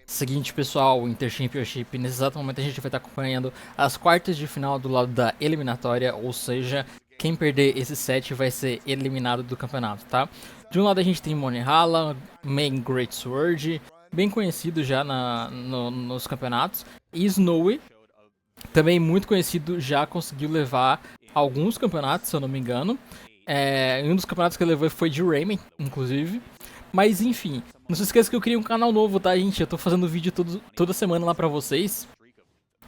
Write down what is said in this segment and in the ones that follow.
Seguinte, pessoal, o Inter Championship, nesse exato momento a gente vai estar acompanhando as quartas de final do lado da eliminatória, ou seja, quem perder esse set vai ser eliminado do campeonato, tá? De um lado a gente tem Moneyhala, Main Great Sword, bem conhecido já nos campeonatos, e Snowy, também muito conhecido, já conseguiu levar alguns campeonatos, se eu não me engano. Um dos campeonatos que ele levou foi de Rayman, inclusive. Mas enfim, não se esqueça que eu criei um canal novo, tá, gente? Eu tô fazendo vídeo toda semana lá pra vocês.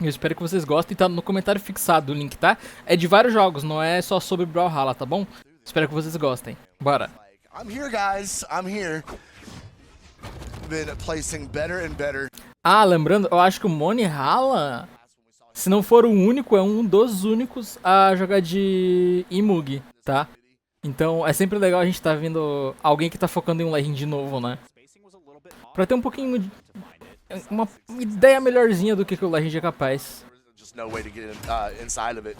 Eu espero que vocês gostem, tá no comentário fixado o link, tá? É de vários jogos, não é só sobre Brawlhalla, tá bom? Espero que vocês gostem. Bora! I'm here, guys. I'm here. Been placing better and better. Ah, lembrando, eu acho que o Moneyhala, se não for o único, é um dos únicos a jogar de Imug, tá? Então é sempre legal a gente tá vendo alguém que tá focando em um lane de novo, né? Pra ter um pouquinho de uma ideia melhorzinha do que o Legend é capaz. Just no way to get inside of it.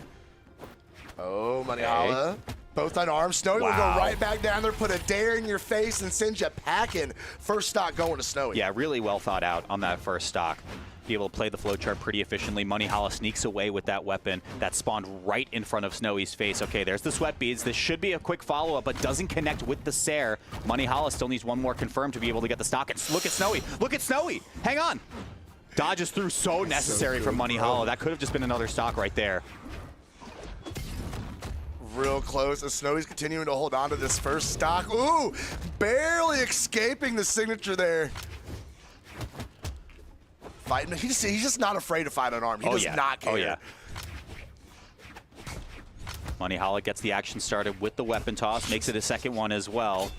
Oh, Moneyhala. Both unarmed. Snowy will go right back down there, put a dare in your face, and send you packing. First stock going to Snowy. Yeah, really well thought out on that first stock. Be able to play the flowchart pretty efficiently. Moneyhala sneaks away with that weapon that spawned right in front of Snowy's face. Okay, there's the sweat beads. This should be a quick follow-up, but doesn't connect with the Sair. Moneyhala still needs one more confirmed to be able to get the stock. And look at Snowy. Look at Snowy. Hang on. Dodges through so necessary from Moneyhala. That could have just been another stock right there. Real close as Snowy's continuing to hold on to this first stock. Ooh, barely escaping the signature there. Fighting, he's just not afraid to fight unarmed. He does not care. Oh, yeah. Moneyhala gets the action started with the weapon toss, makes it a second one as well.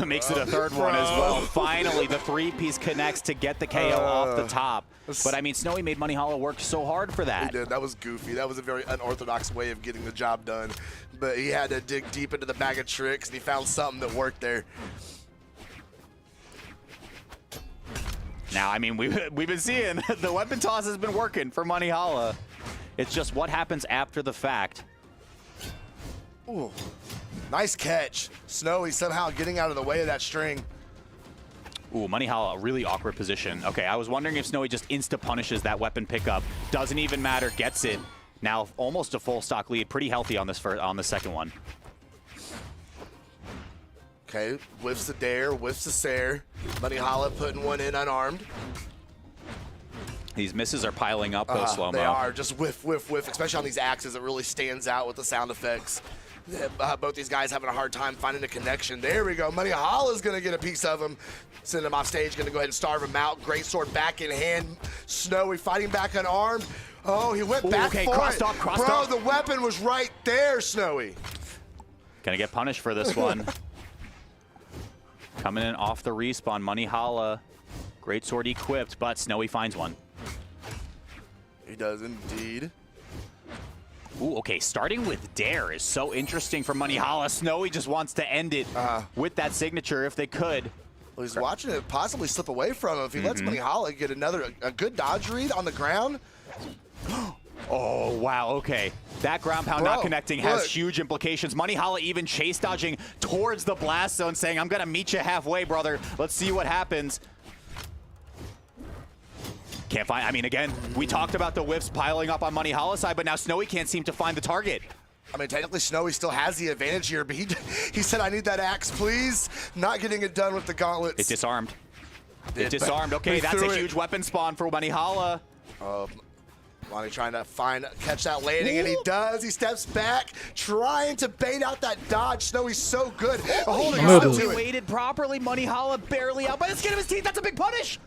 Makes it a third one as well. Finally, the three-piece connects to get the KO off the top. But I mean, Snowy made Moneyhala work so hard for that. He did. That was goofy. That was a very unorthodox way of getting the job done. But he had to dig deep into the bag of tricks, and he found something that worked there. Now, I mean, we've been seeing the weapon toss has been working for Moneyhala. It's just what happens after the fact. Ooh, nice catch. Snowy somehow getting out of the way of that string. Ooh, Moneyhala, a really awkward position. Okay, I was wondering if Snowy just insta-punishes that weapon pickup. Doesn't even matter, gets it. Now, almost a full stock lead, pretty healthy on the second one. Okay, whiffs the dare, whiffs the Sair. Moneyhala putting one in unarmed. These misses are piling up, though, slow-mo. They are, just whiff, whiff, whiff, especially on these axes. It really stands out with the sound effects. Both these guys having a hard time finding a connection. There we go. Moneyhala's going to get a piece of him. Send him off stage, going to go ahead and starve him out. Great sword back in hand. Snowy fighting back unarmed. Oh, he went back for crossed it. Off, crossed Bro, off. the weapon was right there, Snowy. Gonna get punished for this one. Coming in off the respawn, Moneyhala. Great sword equipped, but Snowy finds one. He does indeed. Ooh, okay, starting with Dare is so interesting for Moneyhala. Snowy just wants to end it with that signature if they could. Well, he's watching it possibly slip away from him. If he lets Moneyhala get a good dodge read on the ground. Oh, wow, okay. That ground pound not connecting has huge implications. Moneyhala even chase dodging towards the blast zone, saying, I'm gonna meet you halfway, brother. Let's see what happens. Can't find, I mean, again, we talked about the whiffs piling up on Moneyhala's side, but now Snowy can't seem to find the target. I mean, technically Snowy still has the advantage here, but he said, I need that axe, please. Not getting it done with the gauntlets. It's disarmed. It's disarmed. Okay, that's a huge weapon spawn for Moneyhala. Lonnie trying to catch that landing, and he does. He steps back, trying to bait out that dodge. Snowy's so good at holding on to it. Waited properly. Moneyhala barely out by the skin of his teeth. That's a big punish.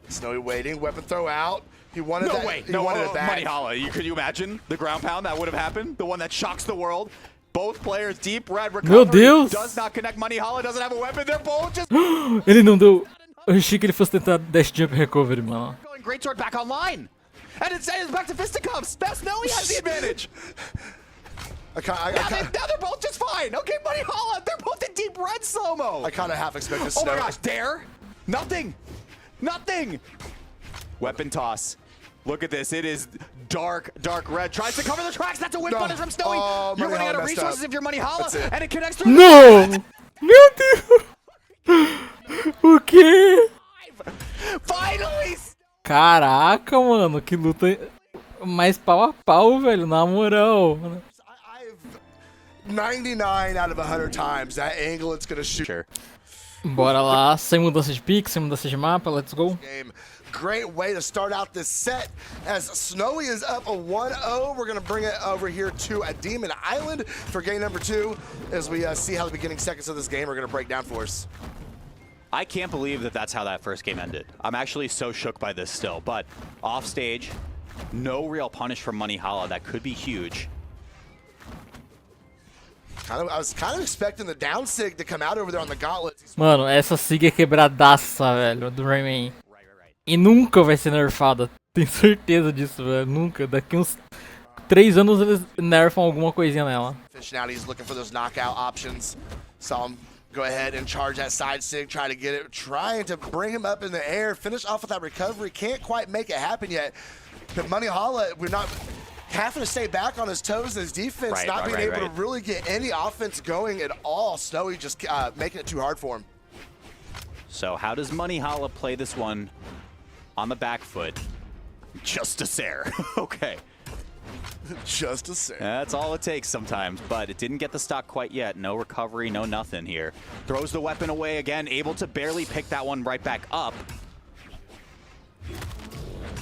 Snowy waiting, weapon throw out. He wanted that. Way. He wanted it back. Moneyhala, could you imagine the ground pound that would have happened? The one that shocks the world. Both players deep red recovery. Meu Deus! Does not connect. Moneyhala doesn't have a weapon. They're both just. Ele não deu. Eu achei que ele fosse tentar dash jump recovery, mano. Going great sword back online. And it's back to fisticuffs. That's Snowy has the advantage. Now they're both just fine. Okay, Moneyhala, they're both in deep red slow-mo. I kind of half expected Oh Snowy. my gosh, Dare? Nothing. Nothing. Weapon toss. Look at this. It is dark red. Tries to cover the tracks. That's a whip punish from Snowy. You're running out of resources if you're Moneyhala, and it connects through. No! Meu Deus! O quê? Finally! Caraca, mano, que luta mais pau a pau, velho, na moral. I've 99 out of 100 times that angle it's gonna shoot. Sure. Bora lá, sem mudança de pique, sem mudança de mapa, let's go. Game. Great way to start out this set as Snowy is up a 1-0. We're gonna bring it over here to a Demon Island for game number 2 as we see how the beginning seconds of this game are gonna break down for us. I can't believe that that's how that first game ended. I'm actually so shook by this still, but off stage, no real punish from Money Hala. That could be huge. I was kind of expecting the down sig to come out over there on the gauntlets. Mano, essa SIG é quebradaça, velho, do Rayman. E nunca vai ser nerfada, tenho certeza disso, velho, nunca. Daqui uns 3 anos eles nerfam alguma coisinha nela. Fishing out, he's looking for those knockout options. Saw him go ahead and charge that side sig, try to get it, trying to bring him up in the air, finish off with that recovery. Can't quite make it happen yet. But Money Hala, we're not having to stay back on his toes, his defense, not being able to really get any offense going at all. Snowy just making it too hard for him. So how does Money Hala play this one on the back foot? Just a Sair. Okay. Just a Sair. That's all it takes sometimes, but it didn't get the stock quite yet. No recovery, no nothing here. Throws the weapon away again, able to barely pick that one right back up.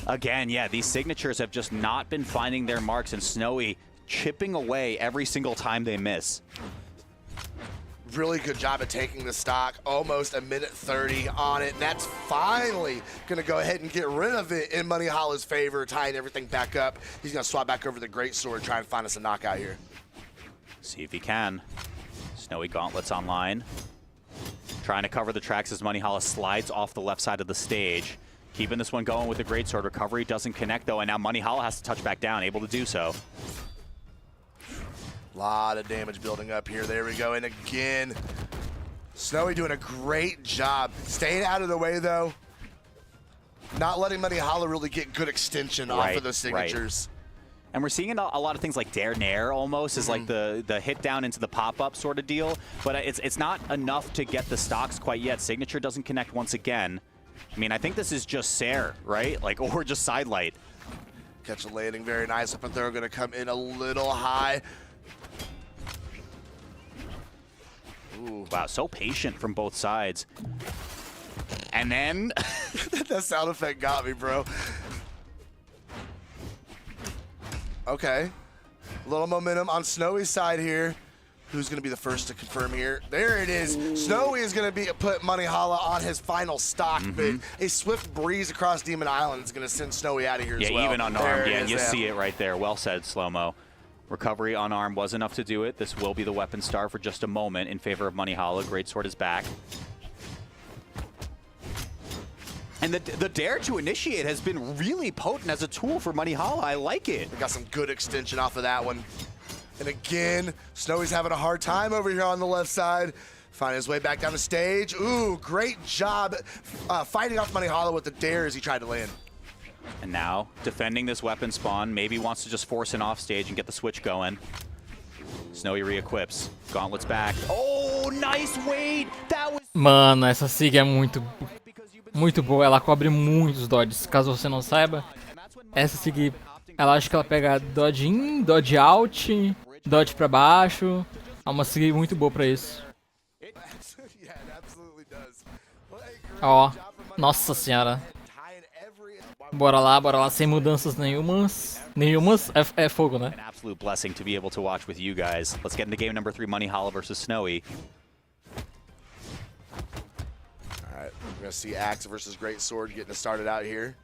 Again, yeah, these signatures have just not been finding their marks, and Snowy chipping away every single time they miss. Really good job at taking the stock, almost a minute 30 on it, and that's finally gonna go ahead and get rid of it in Money Hala's favor, tying everything back up. He's gonna swap back over the Greatsword, try and find us a knockout here. See if he can. Snowy Gauntlets online. Trying to cover the tracks as Money Hala slides off the left side of the stage. Keeping this one going with the Greatsword. Recovery doesn't connect though, and now Money Hala has to touch back down, able to do so. Lot of damage building up here. There we go. And again, Snowy doing a great job. Staying out of the way, though. Not letting Money Hala really get good extension off of those signatures. And we're seeing a lot of things like Dare Nair almost is like the hit down into the pop-up sort of deal. But it's not enough to get the stocks quite yet. Signature doesn't connect once again. I mean, I think this is just Sair, right? Like, or just Sidelight. Catch a landing. Very nice. Up and throw going to come in a little high. Ooh. Wow, so patient from both sides. And then... that sound effect got me, bro. Okay. A little momentum on Snowy's side here. Who's going to be the first to confirm here? There it is. Snowy is going to put Money Hala on his final stock, but a swift breeze across Demon Island is going to send Snowy out of here as well. Yeah, even unarmed. Yeah, you see it right there. Well said, Slow-Mo. Recovery unarmed was enough to do it. This will be the weapon star for just a moment in favor of Money Hala. Greatsword is back. And the dare to initiate has been really potent as a tool for Money Hala. I like it. We got some good extension off of that one. And again, Snowy's having a hard time over here on the left side. Finding his way back down the stage. Ooh, great job fighting off Money Hala with the dare as he tried to land. And now, defending this weapon spawn, maybe wants to just force an off stage and get the switch going. Snowy re-equips. Gauntlets back. Oh, nice Wade! That was... Mano, essa SIG é muito boa. Ela cobre muitos dodges. Caso você não saiba, essa SIG, ela acho que ela pega dodge in, dodge out, dodge pra baixo. É uma SIG muito boa pra isso. Ó, nossa senhora. Bora lá, sem mudanças nenhumas. Nenhumas é fogo, né? An absolute blessing to be able to watch with you guys. Let's get into game number 3, Money Hala versus Snowy. Alright, we're gonna see Axe versus Greatsword getting us started out here.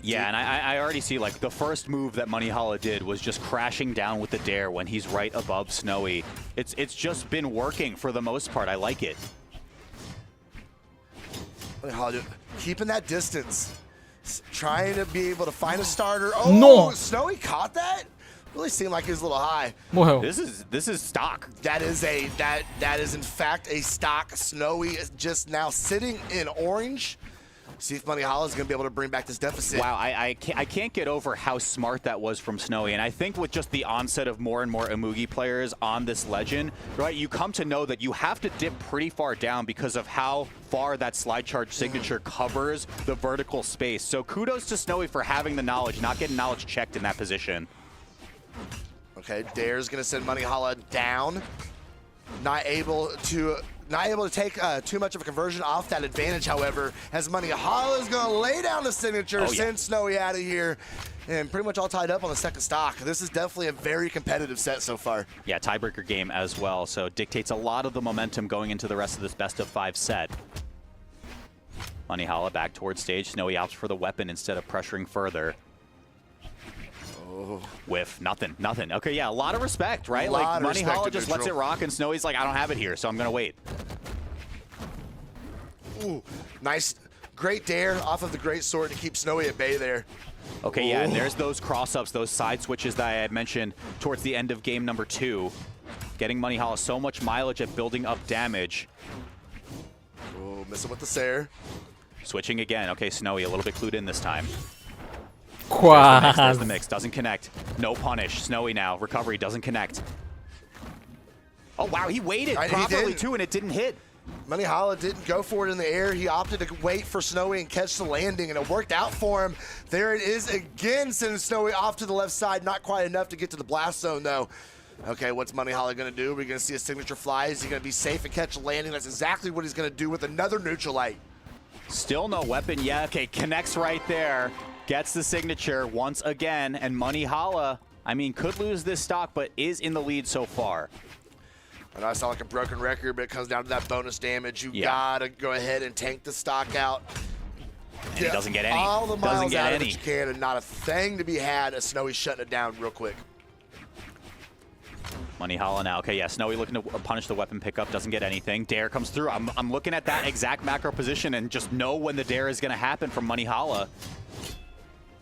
Yeah, and I already see, like, the first move that Money Hala did was just crashing down with the dare when he's right above Snowy. It's just been working for the most part. I like it. Money Hala keeping that distance. Trying to be able to find a starter. Oh, no. Snowy caught that? Really seemed like he was a little high. Morreu. This is stock. That is in fact a stock. Snowy is just now sitting in orange. See if Money Holla is going to be able to bring back this deficit. Wow, I can't get over how smart that was from Snowy. And I think with just the onset of more and more Amugi players on this Legend, right, you come to know that you have to dip pretty far down because of how far that slide charge signature covers the vertical space. So kudos to Snowy for having the knowledge, not getting knowledge checked in that position. Okay, Dare's going to send Money Holla down. Not able to take too much of a conversion off that advantage, however, as Money Holla is going to lay down the signature, send Snowy out of here, and pretty much all tied up on the second stock. This is definitely a very competitive set so far. Yeah, tiebreaker game as well, so dictates a lot of the momentum going into the rest of this best-of-5 set. Money Holla back towards stage. Snowy opts for the weapon instead of pressuring further. Whiff, nothing. Okay, yeah, a lot of respect, right? Like, Money Holla just lets it rock, and Snowy's like, I don't have it here, so I'm going to wait. Ooh, nice, great dare off of the great sword to keep Snowy at bay there. Okay, yeah, and there's those cross-ups, those side switches that I had mentioned towards the end of game number 2. Getting Money Holla so much mileage at building up damage. Oh, missing with the Sair. Switching again. Okay, Snowy a little bit clued in this time. Quase. There's the mix, doesn't connect. No punish. Snowy now. Recovery doesn't connect. Oh, wow, he waited properly too, and it didn't hit. Money Holla didn't go for it in the air. He opted to wait for Snowy and catch the landing, and it worked out for him. There it is again, sending Snowy off to the left side. Not quite enough to get to the blast zone, though. Okay, what's Money Holla going to do? We're going to see a signature fly. Is he going to be safe and catch a landing? That's exactly what he's going to do with another neutral light. Still no weapon yet. Okay, connects right there. Gets the signature once again, and Money Holla, I mean, could lose this stock, but is in the lead so far. I know I sound like a broken record, but it comes down to that bonus damage. You gotta go ahead and tank the stock out. And he doesn't get any. All the miles out of it you can, and not a thing to be had as Snowy shutting it down real quick. Money Holla now. Okay, yeah, Snowy looking to punish the weapon pickup, doesn't get anything. Dare comes through. I'm looking at that exact macro position and just know when the dare is going to happen from Money Holla.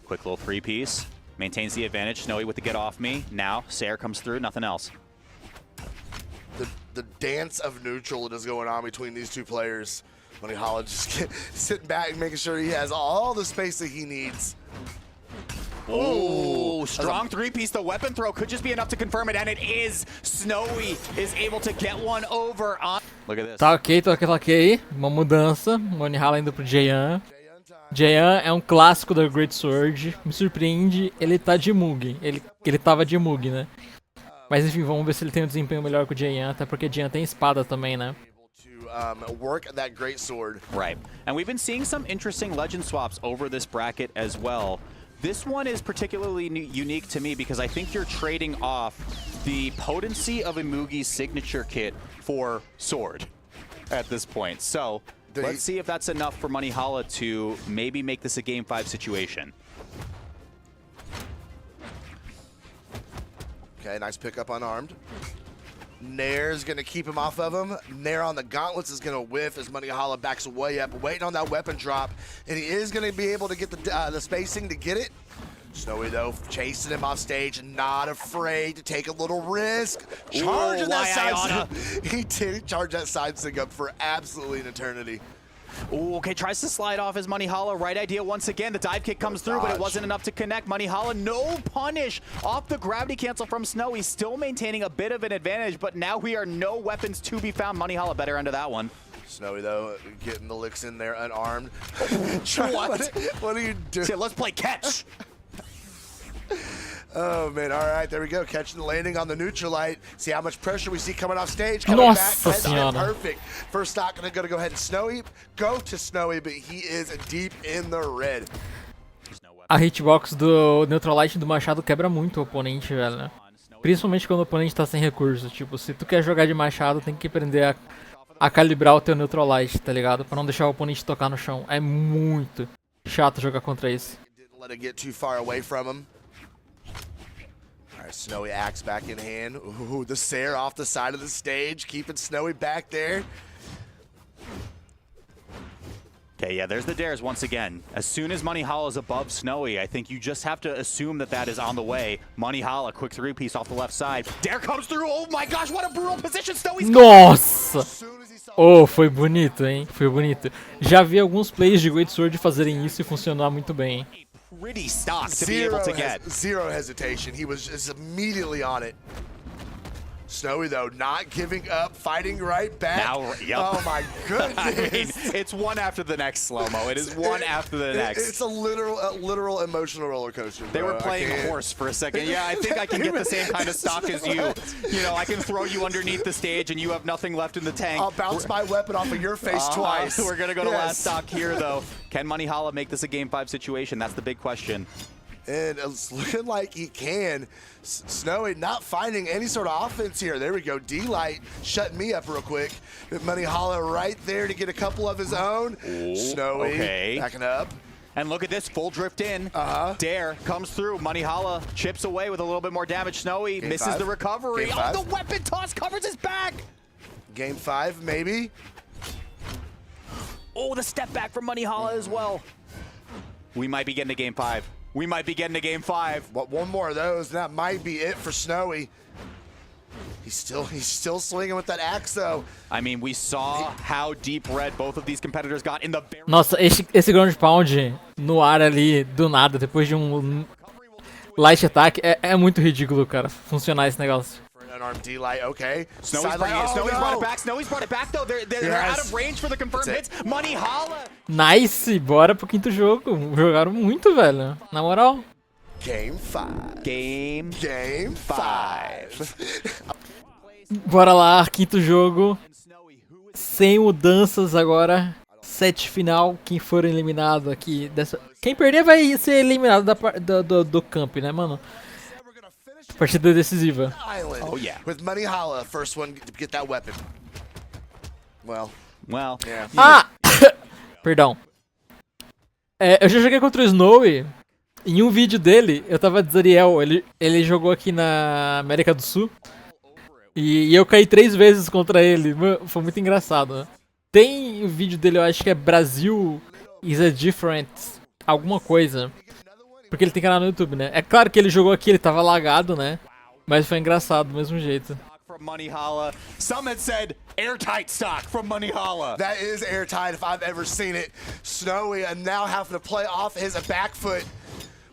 Quick little three-piece. Maintains the advantage. Snowy with the get off me. Now, Sair comes through, nothing else. The dance of neutral that is going on between these two players. Money Holla just sitting back and making sure he has all the space that he needs. Oh, strong three-piece. The weapon throw could just be enough to confirm it, and it is. Snowy is able to get one over on... Look at this. Tá ok. Uma mudança. Money Holla indo pro Jayan. Jayan é um clássico da Great Sword. Me surpreende, ele tá de Mug. Ele tava de Mug, né? Mas enfim, vamos ver se ele tem um desempenho melhor que o Jayan, até porque Jayan tem espada também, né? Work that great sword. Right. And we've been seeing some interesting legend swaps over this bracket as well. This one is particularly unique to me because I think you're trading off the potency of Amugi's signature kit for sword at this point. So let's see if that's enough for Money Holla to maybe make this a Game 5 situation. Okay, nice pickup unarmed. Nair's going to keep him off of him. Nair on the gauntlets is going to whiff as Money Holla backs way up, waiting on that weapon drop. And he is going to be able to get the spacing to get it. Snowy, though, chasing him off stage, not afraid to take a little risk. Charging that side. He did charge that side sig up for absolutely an eternity. Ooh, okay, tries to slide off his Money Holla. Right idea once again. The dive kick comes through, but it wasn't enough to connect. Money Holla, no punish off the gravity cancel from Snowy. Still maintaining a bit of an advantage, but now we are no weapons to be found. Money Holla better end of that one. Snowy, though, getting the licks in there unarmed. What are you doing? So let's play catch. Oh, man. All right, there we go. Catching the landing on the neutral light. See how much pressure we see coming off stage. Coming back. Perfect. First stock going to go ahead and go to Snowy, but he is deep in the red. A hitbox do Neutral Light do Machado quebra muito o oponente, velho, né? Principalmente quando o oponente tá sem recursos. Tipo, se tu quer jogar de Machado, tem que aprender a calibrar o teu Neutral Light, tá ligado? Pra não deixar o oponente tocar no chão. É muito chato jogar contra isso. Let it get too far away from him. All right, Snowy axe back in hand. Ooh, the Sair off the side of the stage, keeping Snowy back there. Okay, yeah, there's the dares once again. As soon as Money Holla is above Snowy, I think you just have to assume that that is on the way. Money Holla, quick three-piece off the left side. Dare comes through. Oh my gosh, what a brutal position. Snowy's Nossa! As soon as he Oh, foi bonito, hein? Foi bonito. Já vi alguns plays de Great Sword fazerem isso e funcionar muito bem, hein? Pretty stock to be able to get. Zero hesitation. He was just immediately on it. Snowy, though, not giving up, fighting right back. Now, yep. Oh, my goodness. I mean, it's one after the next, Slow-Mo. It is one after the next. It's a literal emotional roller coaster. They bro. were playing horse for a second. Yeah, I think I can get the same kind of stock as you. You know, I can throw you underneath the stage and you have nothing left in the tank. I'll bounce my weapon off of your face twice. We're going to go to last stock here, though. Can Money Hala make this a Game 5 situation? That's the big question. And it's looking like he can. Snowy not finding any sort of offense here. There we go. D-Light shutting me up real quick. Money Hala right there to get a couple of his own. Ooh, Snowy backing up. And look at this, full drift in. Dare comes through. Money Hala chips away with a little bit more damage. Snowy misses the recovery. Oh, the weapon toss covers his back. Game 5, maybe. Oh, the step back from Money Hala as well. We might be getting to Game 5. We might be getting to Game 5. But one more of those, and that might be it for Snowy. He's still swinging with that axe, though. I mean, we saw how deep red both of these competitors got in the very... Nossa, esse ground pound no ar ali, do nada, depois de light attack, é muito ridículo, cara, funcionar esse negócio. Unarmed D-Light, okay. Snowy's brought it back. Snowy's brought it back, though. They're out of range for the confirmed hits. Money Hala. Nice, bora pro quinto jogo. Jogaram muito, velho. Na moral. Game 5. Game 5. Bora lá, quinto jogo. Sem mudanças agora. Set final, quem for eliminado aqui dessa... Quem perder vai ser eliminado do camp, né, mano? Partida decisiva. Oh yeah. With Money Hala, first one to get that weapon. Well, yeah. Ah! Perdão. Eu já joguei contra o Snowy. Em um vídeo dele, eu tava de Zariel. Ele jogou aqui na América do Sul. E eu caí 3 vezes contra ele. Mano, foi muito engraçado, né? Tem o vídeo dele, eu acho que é Brasil is a different alguma coisa. Porque ele tem canal no YouTube, né? É claro que ele jogou aqui, ele tava lagado, né? Mas foi engraçado do mesmo jeito. From Money Hala. Some had said airtight stock from Money Hala. That is airtight if I've ever seen it. Snowy and now having to play off his back foot.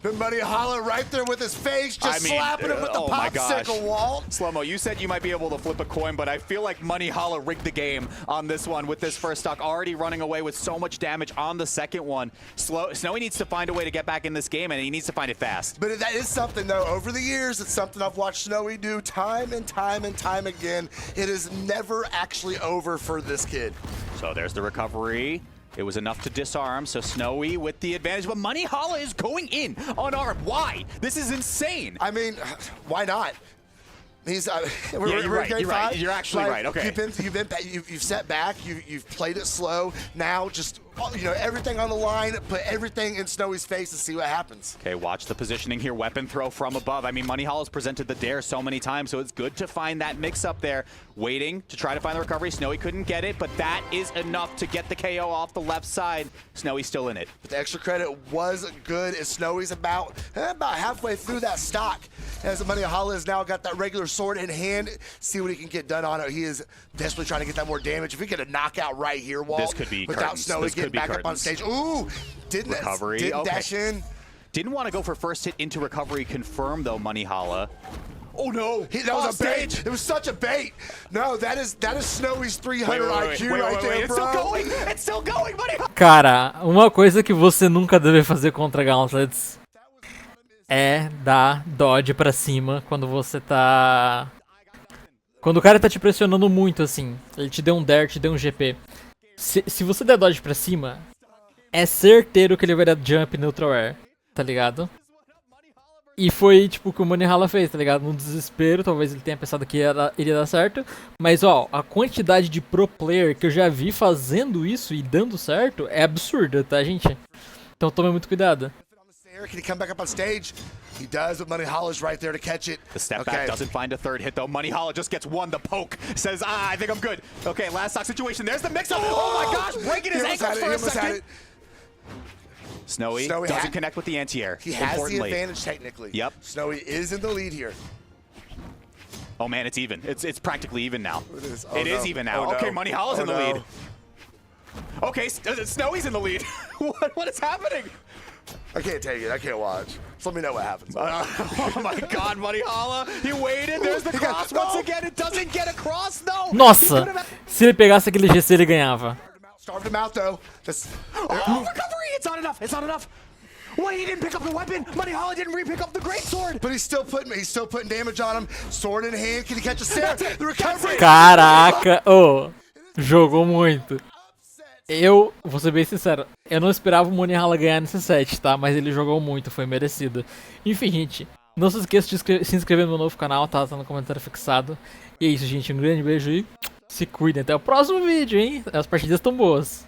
But Money Hala right there with his face, just slapping him with the popsicle wall. Slow-Mo, you said you might be able to flip a coin, but I feel like Money Hala rigged the game on this one with this first stock already running away with so much damage on the second one. Snowy needs to find a way to get back in this game, and he needs to find it fast. But that is something, though. Over the years, it's something I've watched Snowy do time and time and time again. It is never actually over for this kid. So there's the recovery. It was enough to disarm, so Snowy with the advantage, but Money Hala is going in unarmed. Why? This is insane. I mean, why not? He's you're right. You're actually right. Okay. You've set back. You've played it slow. Now just everything on the line. Put everything in Snowy's face and see what happens. Okay, watch the positioning here. Weapon throw from above. I mean, Money Hala's presented the dare so many times, so it's good to find that mix up there. Waiting to try to find the recovery. Snowy couldn't get it, but that is enough to get the KO off the left side. Snowy's still in it. But the extra credit was good as Snowy's about halfway through that stock. As Money Hala has now got that regular sword in hand. See what he can get done on it. He is desperately trying to get that more damage. If we get a knockout right here, Walt, this could be without Snowy getting back up on stage. Ooh, didn't dash in. Didn't want to go for first hit into recovery confirm though, Money Hala. Oh no, that was a bait. It was such a bait. No, that is Snowy's 300 IQ right there, bro. It's still going. It's still going, Money Hala. Cara, uma coisa que você nunca deve fazer contra Gauntlets é dar dodge pra cima quando você tá... Quando o cara tá te pressionando muito, assim. Ele te deu um dare, te deu um GP. Se você der dodge pra cima, é certeiro que ele vai dar jump neutral air, tá ligado? E foi tipo o que o Money Hala fez, tá ligado? No desespero, talvez ele tenha pensado que iria dar certo. Mas ó, a quantidade de pro player que eu já vi fazendo isso e dando certo é absurda, tá, gente? Então tome muito cuidado. Can he come back up on stage? He does, but Money Hala's right there to catch it. The step back doesn't find a third hit, though. Money Hala just gets one. The poke says, I think I'm good. Okay, last stock situation. There's the mix-up. Oh my gosh, breaking his ankles for a second. Snowy doesn't connect with the anti-air. He has the advantage technically. Yep. Snowy is in the lead here. Oh man, it's even. It's practically even now. It is. It is even now. Oh, no. Okay, Money Hollow's in the no. lead. Okay, Snowy's in the lead. What is happening? I can't take it. I can't watch. Just let me know what happens. Oh my God, Money Hollow. He waited. There's the cross once again. It doesn't get across. No. Nossa! Se ele pegasse aquele GC, ele ganhava. Starved him out though. This, Oh, recovery! It's not enough. It's not enough. What? He didn't pick up the weapon. Money Hollow didn't re-pick up the greatsword. but he's still putting damage on him. Sword in hand. Can he catch a Sarah? The recovery. Caraca! Oh, jogou muito. Eu, vou ser bem sincero, eu não esperava o Moneyhala ganhar nesse set, tá? Mas ele jogou muito, foi merecido. Enfim, gente, não se esqueça de se inscrever no meu novo canal, tá no comentário fixado. E é isso, gente, um grande beijo e se cuidem. Até o próximo vídeo, hein? As partidas estão boas.